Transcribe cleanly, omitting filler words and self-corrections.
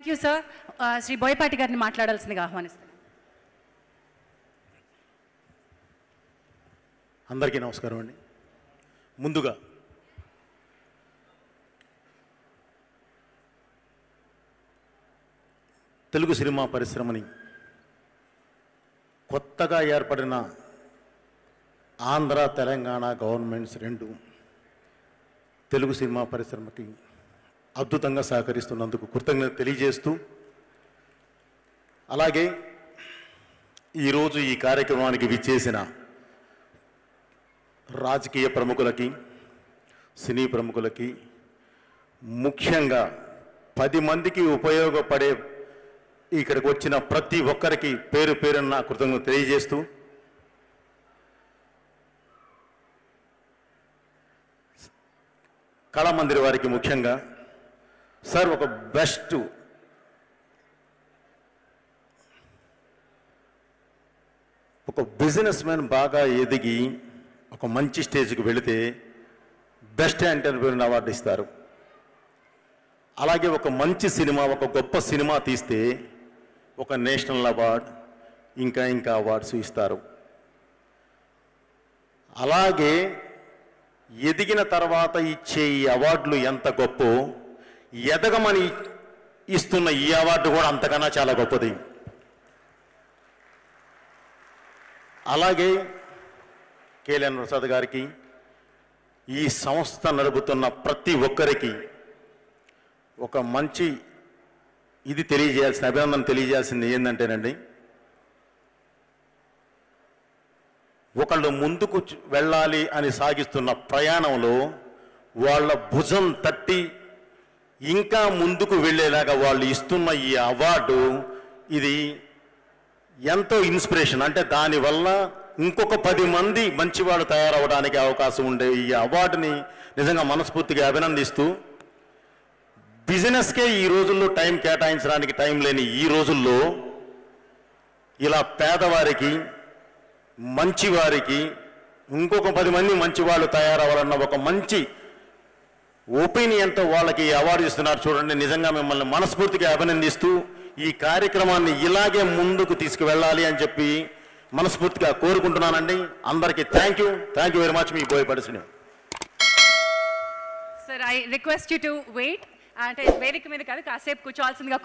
Thank you sir. Shri Boyapati గారిని మాట్లాడాల్సిందిగా ఆహ్వానిస్తాను. అందరికీ నమస్కారం అండి. ముందుగా తెలుగు సినిమా పరిశ్రమని కొత్తగా ఏర్పడిన ఆంధ్ర తెలంగాణ గవర్నమెంట్స్ రెండు తెలుగు సినిమా పరిశ్రమకి అద్భుతంగా సహకరిస్తున్నందుకు కృతజ్ఞత తెలియజేస్తూ, అలాగే ఈరోజు ఈ కార్యక్రమానికి విచ్చేసిన రాజకీయ ప్రముఖులకి, సినీ ప్రముఖులకి, ముఖ్యంగా 10 మందికి ఉపయోగపడే ఇక్కడికి వచ్చిన ప్రతి ఒక్కరికి పేరు పేరున్న కృతజ్ఞత తెలియజేస్తూ, కళామందిర్ వారికి ముఖ్యంగా సార్ ఒక బెస్ట్ ఒక బిజినెస్ మ్యాన్ బాగా ఎదిగి ఒక మంచి స్టేజ్కి వెళితే బెస్ట్ ఎంటర్ప్రెన్యూర్ అవార్డు ఇస్తారు. అలాగే ఒక మంచి సినిమా, ఒక గొప్ప సినిమా తీస్తే ఒక నేషనల్ అవార్డ్, ఇంకా అవార్డ్స్ ఇస్తారు. అలాగే ఎదిగిన తర్వాత ఇచ్చే ఈ అవార్డులు ఎంత గొప్ప, ఎదగమని ఇస్తున్న ఈ అవార్డు కూడా అంతకన్నా చాలా గొప్పది. అలాగే కేఎల్ఎన్ ప్రసాద్ గారికి, ఈ సంస్థ నడుపుతున్న ప్రతి ఒక్కరికి ఒక మంచి ఇది తెలియజేయాల్సిన అభినందన తెలియజేయాల్సింది ఏంటంటేనండి, ఒకళ్ళు ముందుకు వెళ్ళాలి అని సాగిస్తున్న ప్రయాణంలో వాళ్ళ భుజం తట్టి ఇంకా ముందుకు వెళ్ళేలాగా వాళ్ళు ఇస్తున్న ఈ అవార్డు ఇది ఎంతో ఇన్స్పిరేషన్. అంటే దానివల్ల ఇంకొక 10 మంది మంచివాళ్ళు తయారవడానికి అవకాశం ఉండే ఈ అవార్డుని నిజంగా మనస్ఫూర్తిగా అభినందిస్తూ, బిజినెస్కే ఈ రోజుల్లో టైం కేటాయించడానికి టైం లేని ఈ రోజుల్లో ఇలా పేదవారికి, మంచివారికి ఇంకొక 10 మంది మంచివాళ్ళు తయారవ్వాలన్న ఒక మంచి ఒపీనియన్తో వాళ్ళకి అవార్డు ఇస్తున్నారు. చూడండి, నిజంగా మిమ్మల్ని మనస్ఫూర్తిగా అభినందిస్తూ ఈ కార్యక్రమాన్ని ఇలాగే ముందుకు తీసుకువెళ్ళాలి అని చెప్పి మనస్ఫూర్తిగా కోరుకుంటున్నానండి. అందరికీ థ్యాంక్ యూ వెరీ మచ్. మీ Boyapati Srinu. Sir, I request you to wait. అంటే వేదిక మీద కాదు, కాసేపు కూర్చోవాల్సిందిగా